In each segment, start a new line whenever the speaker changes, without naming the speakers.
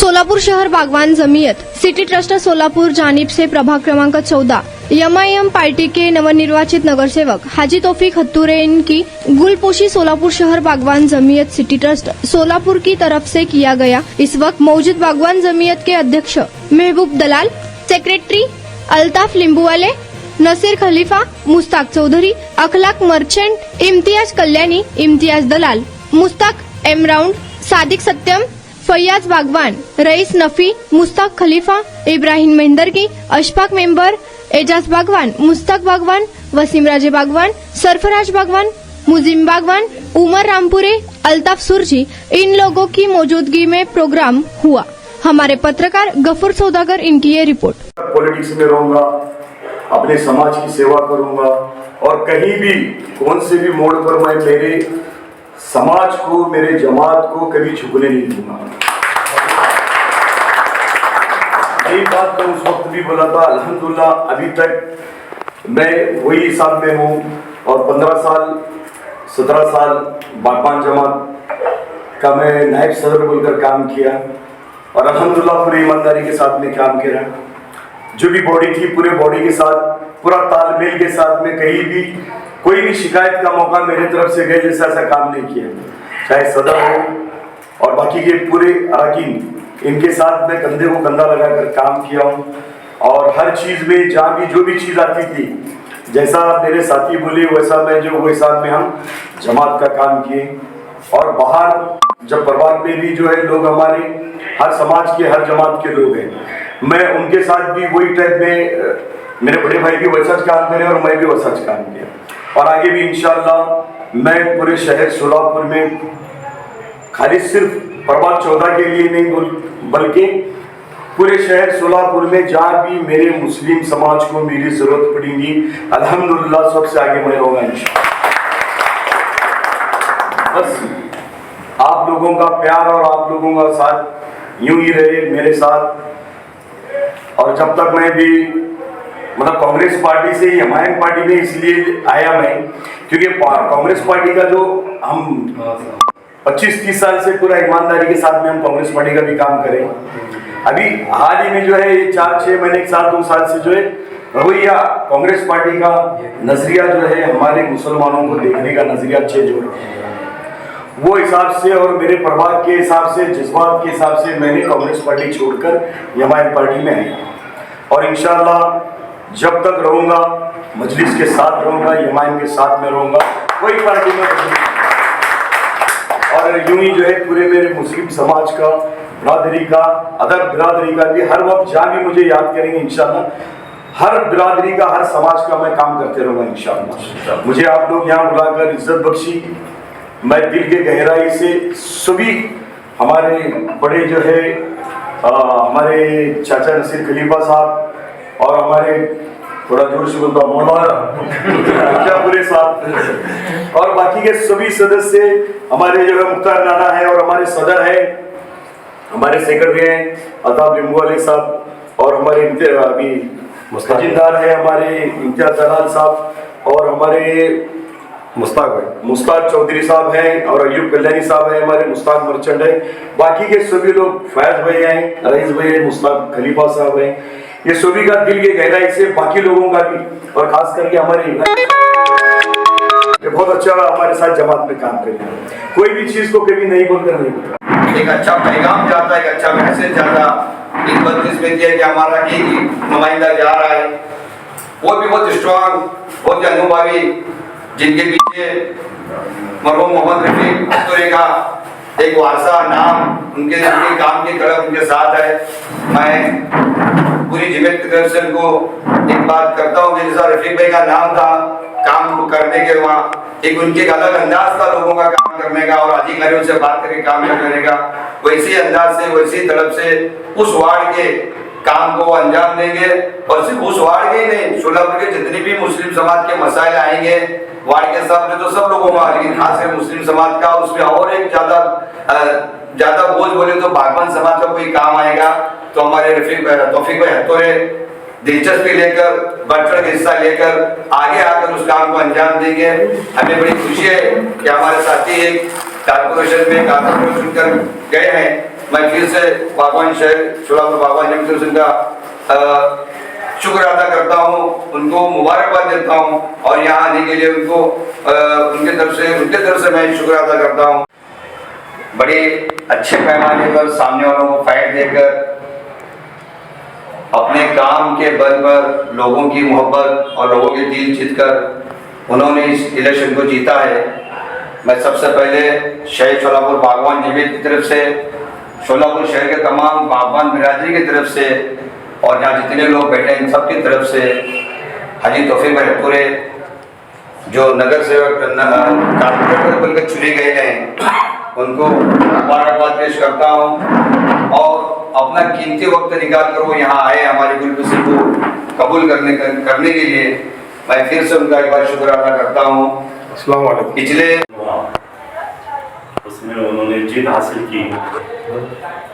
सोलापूर शहर बागवान Jamiat city trust Solapur जानिब से प्रभाग क्रमांक 14 MIM पार्टी के नवनिर्वाचित नगरसेवक हाजी तौफीक हत्तूरे इनकी गुलपोशी सोलापुर शहर बागवान जमीयत सिटी ट्रस्ट सोलापुर की तरफ से किया गया। इस वक्त मौजूद बागवान जमीयत के अध्यक्ष महबूब दलाल, सेक्रेटरी अल्ताफ लिंबूवाले, नसीर खलीफा, मुस्ताक चौधरी, अखलाक मर्चेंट, इम्तियाज कल्याणी, इम्तियाज दलाल, मुस्ताक एम राउंड, सादिक सत्यम, फैयाज बागवान, रईस नफी, मुस्ताक खलीफा, इब्राहिम मेहंदरगी, अशफाक मेंबर, एजाज बागवान, मुस्ताक बागवान, वसीम राजे बागवान, सरफराज बागवान, मुजिम बागवान, उमर रामपुरे, अल्ताफ सुरजी, इन लोगों की मौजूदगी में प्रोग्राम हुआ। हमारे पत्रकार गफूर सौदागर इनकी ये रिपोर्ट।
पॉलिटिक्स में रहूंगा, अपने समाज की सेवा करूंगा और कहीं भी कौन से भी मोड़ पर मैं मेरे समाज को, मेरे जमात को कभी झुकने नहीं दूंगा। यही बात तो उस वक्त भी बोला था। अल्हम्दुलिल्लाह अभी तक मैं वही हिसाब में हूँ और 15 साल 17 साल बागवान जमात का मैं नायब सदर बोलकर काम किया और अल्हम्दुलिल्लाह पूरी ईमानदारी के साथ में काम किया। जो भी बॉडी थी पूरे बॉडी के साथ, पूरा तालमेल के साथ में कहीं भी कोई भी शिकायत का मौका मेरे तरफ से गए जैसा ऐसा काम नहीं किया। चाहे सदर हो और बाकी के पूरे अरकान, इनके साथ मैं कंधे को कंधा लगाकर काम किया हूँ और हर चीज में जहाँ भी जो भी चीज आती थी, जैसा मेरे साथी बोले वैसा मैं जो वो हिसाब में हम जमात का काम किए। और बाहर जब प्रभाग में भी जो है लोग हमारे हर समाज के हर जमात के लोग हैं, मैं उनके साथ भी वही टाइप में मेरे बड़े भाई भी वैसा काम करे और मैं भी वैसा काम किया। और आगे भी इंशाअल्लाह मैं पूरे शहर सोलापुर में खाली सिर्फ प्रभाग 14 के लिए नहीं बल्कि पूरे शहर सोलापुर में जहाँ भी मेरे मुस्लिम समाज को मेरी जरूरत पड़ेगी, अल्हम्दुलिल्लाह सबसे आगे मैं रहूंगा इंशाअल्लाह। बस आप लोगों का प्यार और आप लोगों का साथ यूं ही रहे मेरे साथ। और जब तक मैं भी मतलब कांग्रेस पार्टी से ही MIM पार्टी में इसलिए आया मैं क्योंकि कांग्रेस पार्टी का जो हम 25-30 साल से पूरा ईमानदारी के साथ में हम कांग्रेस पार्टी का भी काम करें। अभी हाल ही में जो है ये 4-6 महीने, 1-2 साल से जो है रवैया कांग्रेस पार्टी का नजरिया जो है हमारे मुसलमानों को देखने का नजरिया चेंज हो रहा है। वो हिसाब से और मेरे प्रभाग के हिसाब से, जज्बात के हिसाब से मैंने कांग्रेस पार्टी छोड़कर MIM पार्टी में आया और इंशाअल्लाह जब तक रहूंगा मजलिस के साथ रहूंगा, MIM के साथ में रहूंगा, कोई पार्टी में और यूं ही जो है पूरे मेरे मुस्लिम समाज का, बिरादरी का, अदर बिरादरी का भी हर वक्त जहाँ भी मुझे याद करेंगे इंशाअल्लाह हर बिरादरी का, हर समाज का मैं काम करते रहूंगा इंशाअल्लाह। मुझे आप लोग यहाँ बुलाकर इज्जत बख्शी, मैं दिल के गहराई से सभी हमारे बड़े जो है हमारे चाचा नसीर खलीफा साहब और हमारे थोड़ा जोर से बोलता मौलाना पूरे साहब और बाकी के सभी सदस्य, हमारे जो है मुख्तार नाना है और हमारे सदर है, हमारे सेक्रेटरी हैं अल्ताफ लिंबूवाले साहब और हमारे अभी खजीनदार है हमारे इम्तियाज दलाल साहब और हमारे मुस्ताक चौधरी साहब हैं और अयूब कल्याणी साहब हैं, हमारे मुस्ताक मर्चेंट है। बाकी के सभी लोग फैज भाई हैं, रईस भाई हैं, मुस्ताक खलीफा साहब हैं, ये सभी का दिल के गहराई से बाकी लोगों का भी और खास करके हमारे बहुत अच्छा हमारे साथ जमात में काम करें, कोई भी चीज को कभी नहीं बोलकर नहीं बोलता।
एक अच्छा पैगाम जाता है, एक अच्छा मैसेज जाता, एक बदकिस्मती है कि हमारा एक नुमाइंदा जा रहा है, वो भी बहुत स्ट्रांग, बहुत अनुभवी, जिनके पीछे मरहूम मोहम्मद रफीक हत्तूरे का एक वारसा नाम, उनके काम की तरफ उनके साथ है। मैं पूरी जमीयत की तरफ से उनको एक बात करता हूँ कि जैसा रफीक भाई का नाम था काम करने के, वहाँ एक उनके अलग अंदाज था लोगों का काम करने का और अधिकारियों से बात करके काम करने का, वैसे अंदाज से वैसी तरफ से उस वार्ड के काम को अंजाम देंगे। और सिर्फ उस वार्ड के ही नहीं, सोलापुर के जितने भी मुस्लिम समाज के मसाइल आएंगे वार्ड के सामने तो सब लोगों में, लेकिन खासकर मुस्लिम समाज का उसमें और एक ज्यादा बोझ बोले तो बागवान समाज का कोई काम आएगा तो हमारे तौफीक भाई हत्तूरे दिलचस्पी लेकर, बढ़ चढ़ के हिस्सा लेकर आगे आकर उस काम को अंजाम देंगे। हमें बड़ी खुशी है कि हमारे साथी एक कारपोरेशन में कारपोरेशन चुनकर गए हैं मैं फिर से बागवान शहर सोलापुर बागवान जमीयत उनका शुक्र अदा करता हूँ, उनको मुबारकबाद देता हूँ और यहाँ आने के लिए उनको उनके तरफ से मैं शुक्र अदा करता हूँ। बड़े अच्छे पैमाने पर सामने वालों को फाइट देकर अपने काम के बल पर लोगों की मोहब्बत और लोगों के दिल जीतकर उन्होंने इस इलेक्शन को जीता है। मैं सबसे पहले शहर सोलापुर बागवान जमीयत की तरफ से, सोलापुर शहर के तमाम बागवान बिरादरी की तरफ से और यहाँ जितने लोग बैठे हैं सबकी तरफ से हाजी तौफीक भाई हत्तूरे जो नगर सेवक कारपोरेटर बनकर चुने गए हैं उनको मुबारकबाद पेश करता हूँ और अपना कीमती वक्त निकाल कर वो यहाँ आए हमारी गुलकुशी को कबूल करने के लिए मैं फिर से उनका एक बार शुक्र अदा करता हूँ।
अस्सलाम वालेकुम।
पिछले
उसमें उन्होंने जीत हासिल की,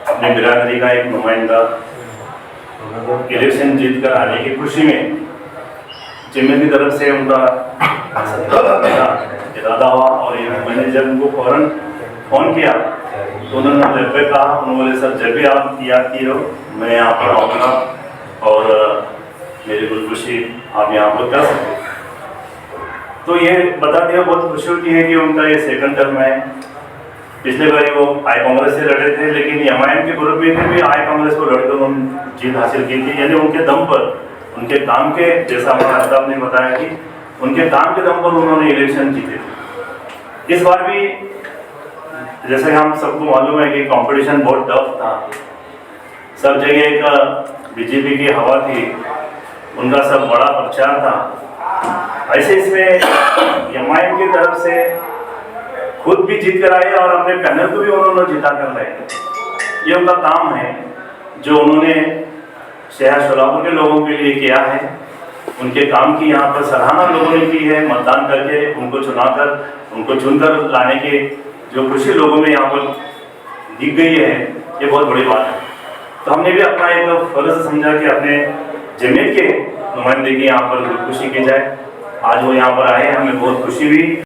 अपने बिरादरी का एक नुमाइंदा इलेक्शन जीत कर आने की खुशी में जमीयत की तरफ से उनका इरादा हुआ और मैंने जब उनको फौरन फ़ोन किया तो उन्होंने मुझे कहा, उन्होंने सर जब भी आप याद किए हो मैं यहाँ पर आऊँगा और मेरी गुलकुशी आप यहाँ पर कर सकते। तो ये बता दिया बहुत खुशी होती है कि उनका ये सेकंड टर्म है। पिछले बार वो आई कांग्रेस से लड़े थे लेकिन एमआईएम के ग्रुप में भी आई कांग्रेस को लड़कर उन्होंने जीत हासिल की थी, यानी उनके दम पर, उनके काम के, जैसा हमारा अफ्ताब ने बताया कि उनके काम के दम पर उन्होंने इलेक्शन जीते थे। इस बार भी जैसे हम सबको मालूम है कि कंपटीशन बहुत टफ था, सब जगह एक बीजेपी की हवा थी, उनका सब बड़ा प्रचार था। ऐसे इसमें एमआईएम की तरफ से खुद भी जीत कर आए और अपने पैनल को भी उन्होंने जिता कर लाए। ये उनका काम है जो उन्होंने शहर सोलापुर के लोगों के लिए किया है। उनके काम की यहाँ पर सराहना लोगों ने की है, मतदान करके उनको चुनाकर, उनको चुनकर लाने के जो खुशी लोगों में यहाँ पर दिख गई है, ये बहुत बड़ी बात है। तो हमने भी अपना एक फर्ज समझा कि अपने जमीयत के नुमाइंदगी यहाँ पर खुशी की जाए। आज वो यहाँ पर आए, हमें बहुत खुशी हुई।